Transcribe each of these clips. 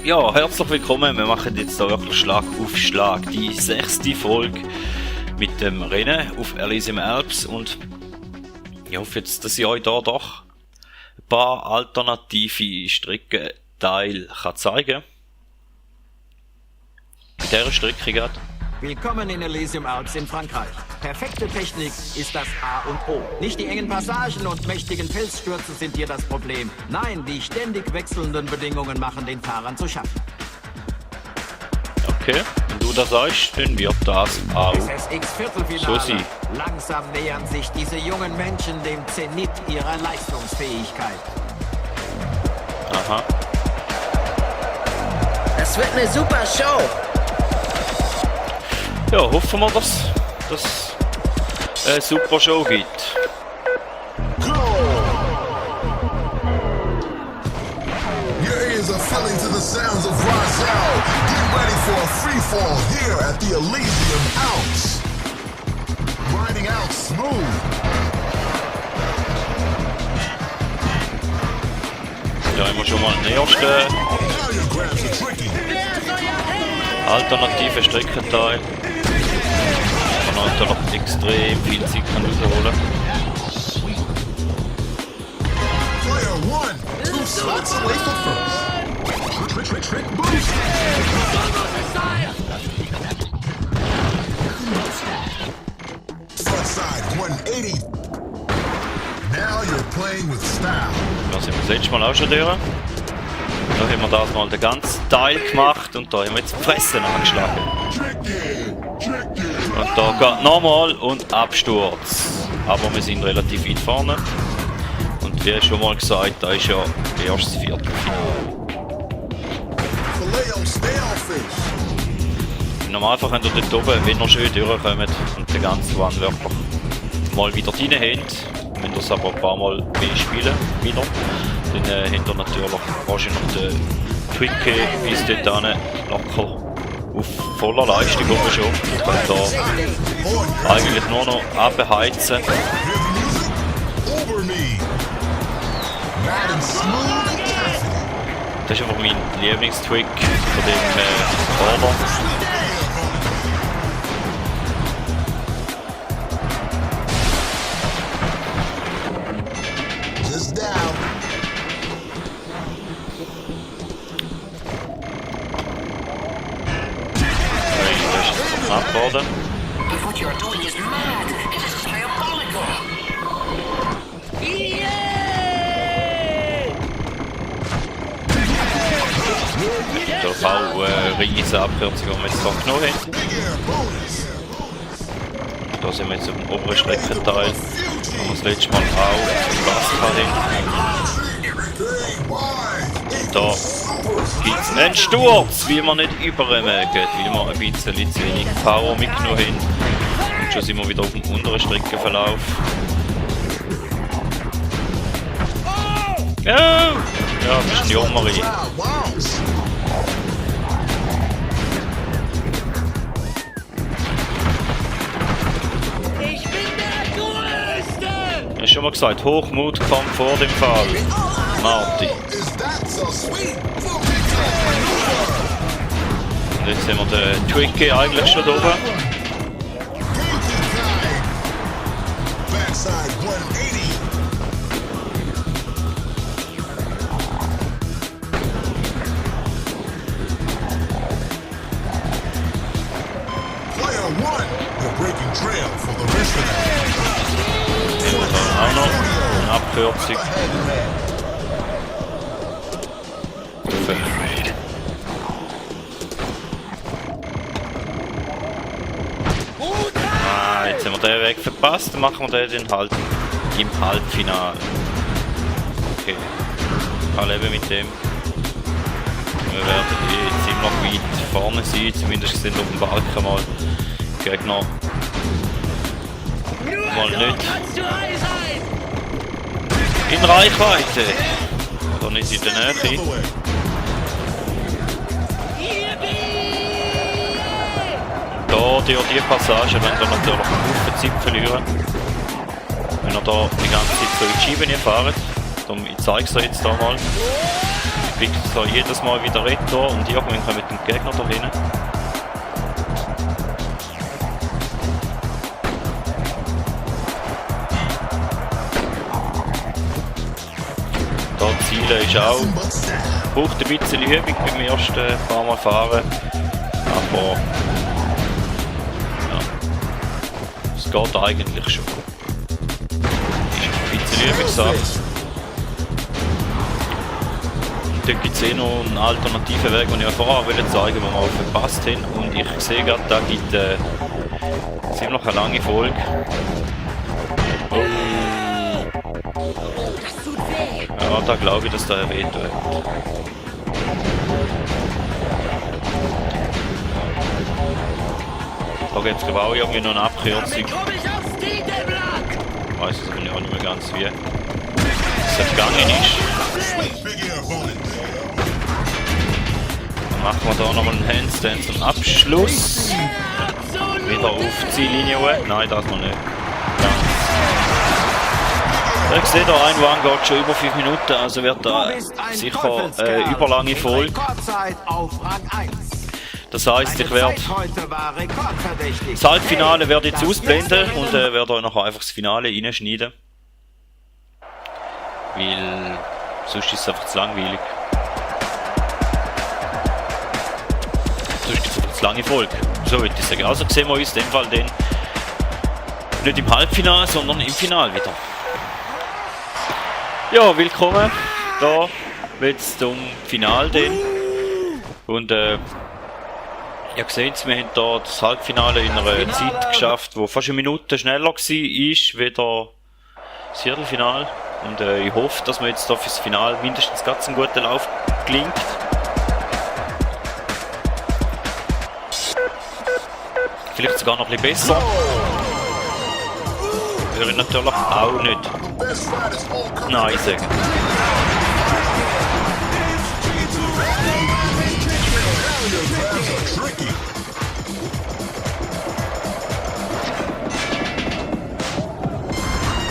Ja, herzlich willkommen. Wir machen jetzt da wirklich Schlag auf Schlag. Die 6. Folge mit dem Rennen auf Elysium Alps. Und ich hoffe jetzt, dass ich euch da doch ein paar alternative Streckenteile zeigen kann. Bei dieser Strecke gerade. Willkommen in Elysium Alps in Frankreich. Perfekte Technik ist das A und O. Nicht die engen Passagen und mächtigen Felsstürze sind hier das Problem. Nein, die ständig wechselnden Bedingungen machen den Fahrern zu schaffen. Okay, wenn du das sagst, dann wird das auch SSX-Viertelfinale. so sein. Langsam nähern sich diese jungen Menschen dem Zenit ihrer Leistungsfähigkeit. Aha. Das wird eine super Show. Ja, hoffen wir, dass es eine super Show gibt. Your ears are filling to the sounds of Rozelle. Get ready for a free fall here at the Elysium Alps. Riding out smooth. Da haben wir schon mal den ersten Now your grabs are tricky. alternativen Streckenteil. Man hat da noch extrem viel Zeit rausholen. Player one, 2 slots away from first. Trick, boost. Front side 180. Now you're playing with style. Da sind wir das letzte Mal auch schon durch. Da haben wir das mal den ganzen Teil gemacht und da haben wir jetzt die Fresse angeschlagen. Und da geht nochmal und Absturz. Aber wir sind relativ weit vorne. Und wie schon mal gesagt, da ist ja erstes Viertelfinale. Filet on stale fish. Im Normalfall könnt ihr dort oben, wenn ihr schön durchkommt und den ganzen One wirklich mal wieder rein habt, wenn ihr es aber ein paar Mal mehr spielen wieder, dann habt ihr natürlich wahrscheinlich den Quickie bis dort hin locker auf voller Leistung oben schon. Und könnt da eigentlich nur noch abheizen. Over me. Mad and smooth and confident. Das ist einfach mein Lieblingstwick von dem Corner. Just down. Das ist knapp geworden. What you're doing is mad. It is diabolical. Natürlich auch eine riesige Abkürzung, die wir jetzt hier genommen haben. Big air bonus. Da sind wir jetzt im oberen Streckenteil, wo wir das letzte Mal auch Spaß hatten. Da gibt es einen Sturz, wie wir nicht übermögen, weil wir ein bisschen zu wenig Power mitgenommen haben. Und schon sind wir wieder auf dem unteren Streckenverlauf. Oh! Ja, das ist die Omari. Ich bin der Größte! Ich habe schon mal gesagt, Hochmut kommt vor dem Fall. Marty. Is that so sweet? Und jetzt haben wir den Twinkie eigentlich schon da oben. Backside 180. Player one, you're breaking trail for the rest of the Haben wir dann auch noch eine Abkürzung. Jetzt haben wir den Weg verpasst, dann machen wir den halt im Halbfinale. Okay, ich kann leben mit dem. Wir werden ziemlich weit vorne sein, zumindest sind auf dem Balken mal Gegner mal nicht in Reichweite oder nicht in der Nähe. Da durch die Passage wenn ihr natürlich einen Haufen Zeit verlieren. Wenn ihr da die ganze Zeit so in die Schiene fahrt, ich zeige es euch jetzt da mal. fliegt so jedes Mal wieder Retour und irgendwann kommt mit dem Gegner da hin. Da Zielen ist auch, braucht ein bisschen Übung beim ersten paar Mal fahren, aber ja, es geht eigentlich schon. Ist ein bisschen Übungssache. Dort gibt es noch einen alternativen Weg, den ich vorher zeigen wollte, den wir auch verpasst haben. Und ich sehe gerade, da gibt es ziemlich eine lange Folge. Oh. Ja, da glaube ich, dass da erwähnt wird. Da gibt es auch irgendwie noch eine Abkürzung. Ich weiß es aber nicht mehr ganz wie es gegangen ist. Dann machen wir da nochmal einen Handstand zum Abschluss. Wieder auf die Ziellinie. Nein, das noch nicht. Ich sehe da, ein One geht schon über 5 Minuten, also wird da sicher überlange Folge. Das heisst, ich werde das Halbfinale werde jetzt ausblenden und werde euch nachher einfach das Finale reinschneiden. Weil sonst ist es einfach zu langweilig. Sonst ist es einfach zu lange Folge. So würde ich sagen. Also sehen wir uns in dem Fall dann nicht im Halbfinale, sondern im Finale wieder. Ja, willkommen da jetzt zum Finale dann. Und ihr seht, wir haben hier das Halbfinale in einer Zeit geschafft, die fast eine Minute schneller war, wie das Viertelfinale. Und ich hoffe, dass wir jetzt da fürs Finale mindestens ganz einen guten Lauf gelingt. Vielleicht sogar noch ein bisschen besser. Würde ich natürlich auch nicht Nein sagen.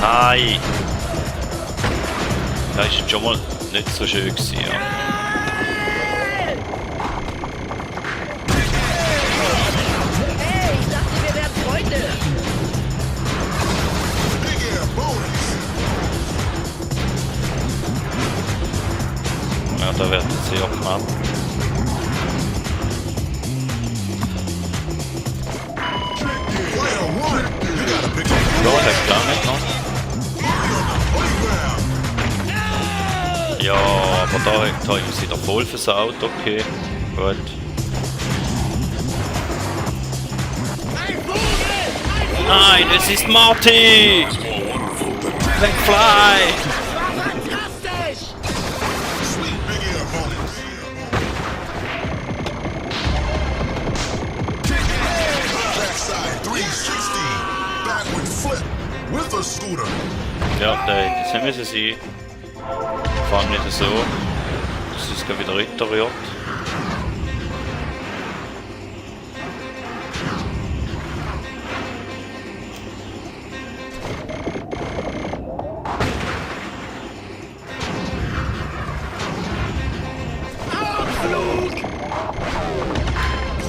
Nein! Das ist schon mal nicht so schön gewesen, ja. Hey, ich dachte, wir wären Freunde. Ja, da wird es sehr knapp. Ja, der lange noch. Ja, aber da haben sie wieder voll versaut, okay. Gut. Nein, es ist Marty! McFly! Ja, das haben müssen sie. Vor allem nicht so, dass es gleich wieder Ritter wird.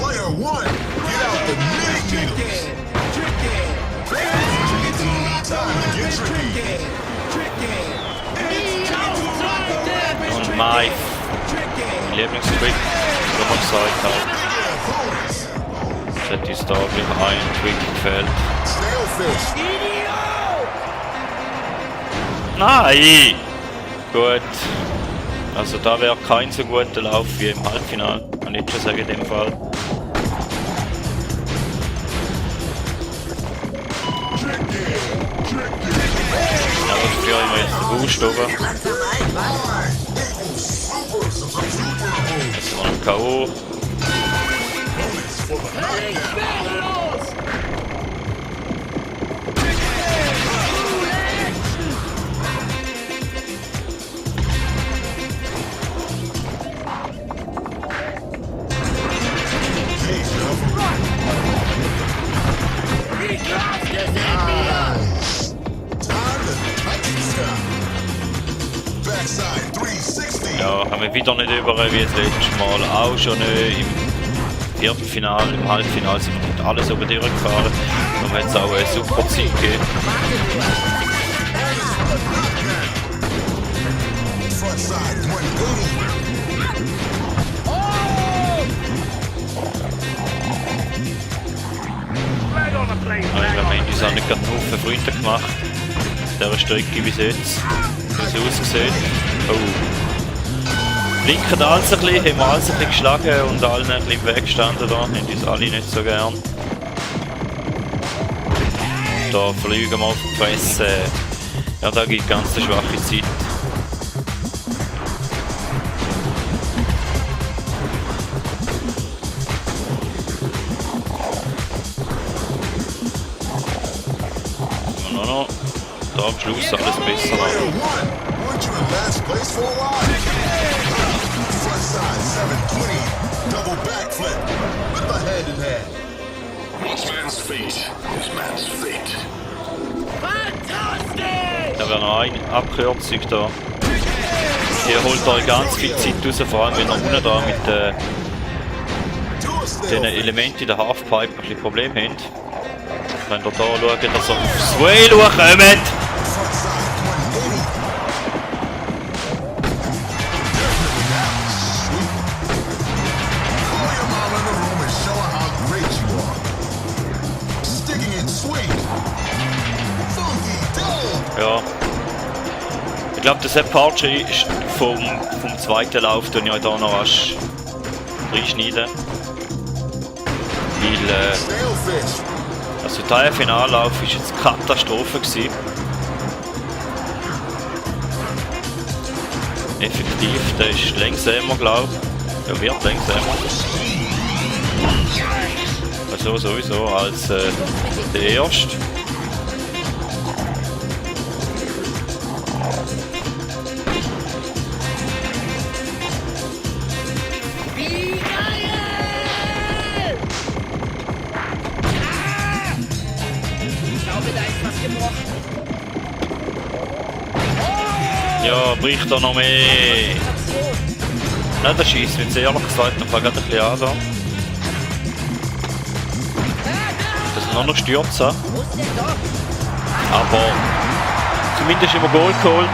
Player 1, get out the millimeters. Und mein Lieblingstrick, den man gesagt hat. Das hat uns da wieder ein Trick gefällt. Nein! Gut. Also da wäre kein so guter Lauf wie im Halbfinale. Kann ich schon sagen in dem Fall. Ja, das führe ich mir jetzt den Boost oben. Jetzt war noch K.O. Backside 360. Ja, haben wir wieder nicht über wie das letzte Mal. Auch schon im Viertelfinale, im Halbfinale sind wir nicht alles über durchgefahren. Und wir haben jetzt auch eine super Zeit gegeben. Frontside 180. Wir haben uns auch nicht gerade einen Haufen Freunde gemacht. Dieser Strecke bis jetzt. Wie es aussieht. Oh. Blinken alles ein bisschen, haben wir alles ein bisschen geschlagen und allen ein bisschen im Weg gestanden da. Haben uns alle nicht so gern. Da fliegen wir auf die Fresse. Ja, da gibt es ganz eine schwache Zeit. Da am Schluss alles besser an. Weren't you in last place for a while? Frontside 720. Double backflip with the hand in hand. This man's fate is man's fate. Da wäre noch eine Abkürzung da. Hier holt euch ganz viel Zeit raus, vor allem wenn ihr unten da mit den Elementen in der Halfpipe ein bisschen Probleme habt. Könnt ihr da schauen, dass ihr aufs Sway kommt! Ja. Ich glaube, der Sepp Archie ist vom zweiten Lauf, den ich euch da noch rasch reinschneiden. Weil, also der Finallauf war jetzt Katastrophe gewesen. Effektiv, der ist langsamer, glaube ich. Ja, wird langsamer. Also sowieso als der erste. Ja, bricht er noch mehr. Nein, das schießt mich sehr ehrlich gesagt noch gerade ein bisschen an. Da. Das sind noch Stürze. Aber zumindest immer Goal geholt.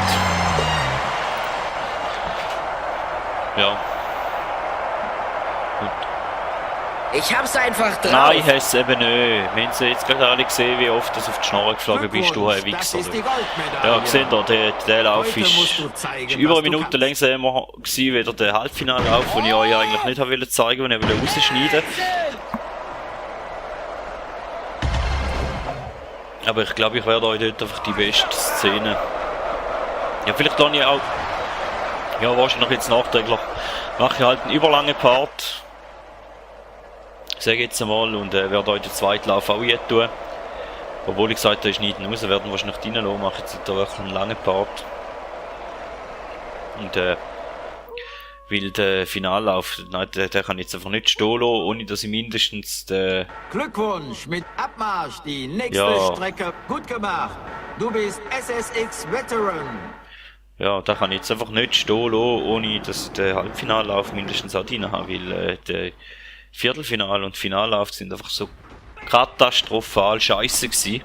Ja. Gut. Ich hab's einfach drauf. Nein, hast du eben nicht. Wir haben jetzt gerade alle gesehen, wie oft das auf die Schnorre geflogen bist, du ein Wichser. Das ist die Goldmedaille. Ja, gesehen da, der Lauf Heute ist musst du zeigen, über was eine du Minute kannst. langsamer gewesen, wie der Halbfinallauf, den ich euch eigentlich nicht wollte zeigen, den ich rausschneiden wollte. Aber ich glaube, ich werde euch dort einfach die beste Szene. Ja, vielleicht dann ja auch. Ja, wahrscheinlich jetzt nachträglich. Mache ich halt einen überlangen Part. Sage jetzt einmal und werde euch den zweiten Lauf auch jetzt tun. Obwohl ich gesagt habe, ich schneiden raus, werden wahrscheinlich reinlassen, mache jetzt da wirklich einen langen Part. Und weil der Finallauf, nein, der kann jetzt einfach nicht stehen lassen, ohne dass ich mindestens den... Glückwunsch mit Abmarsch, die nächste Ja. Strecke. Gut gemacht. Du bist SSX Veteran. Ja, da kann ich jetzt einfach nicht stehen lassen, ohne dass ich den Halbfinallauf mindestens auch drin habe, weil der Viertelfinal und Finallauf sind einfach so katastrophal scheiße gewesen.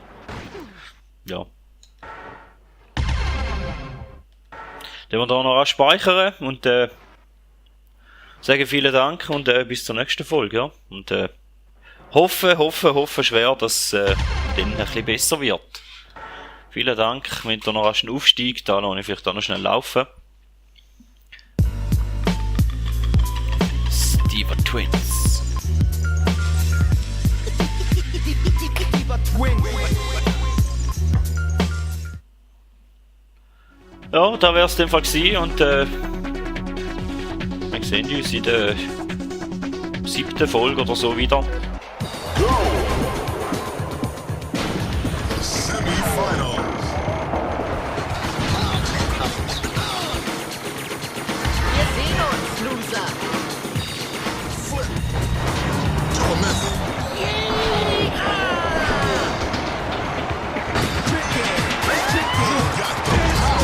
Ja. Dann wir da noch speichern und sagen vielen Dank und bis zur nächsten Folge, ja. Und hoffe schwer, dass dann ein bisschen besser wird. Vielen Dank, wenn da noch einen Aufstieg, da lasse ich vielleicht auch noch schnell laufen. Steve Twins. Ja, da wäre es in dem Fall gewesen und wir sehen uns in der 7. Folge oder so wieder. Semifinals. Wir sehen uns, Loser. Flip. Do a method. You got the power.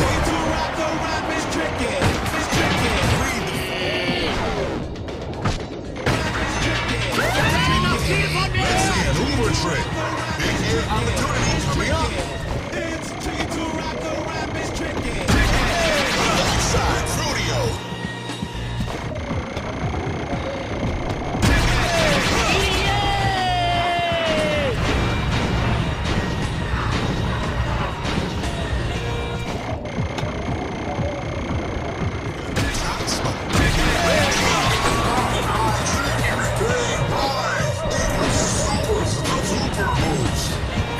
trick. Big hit opportunity coming up. Backside, Fruitio.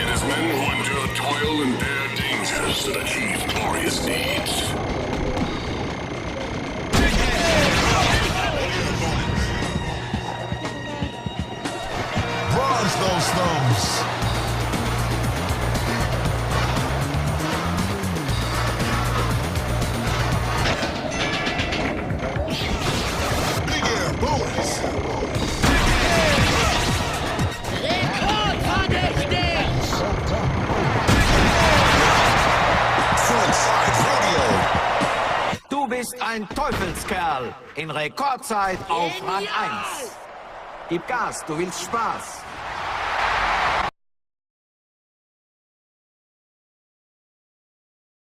It is men who endure toil and bear dangers that achieve glorious deeds. Bronze those thumbs. Big air bonus. Rekordverdächtig! Frontside rodeo. Du bist ein Teufelskerl. In Rekordzeit auf Rang 1. Gib Gas, du willst Spaß.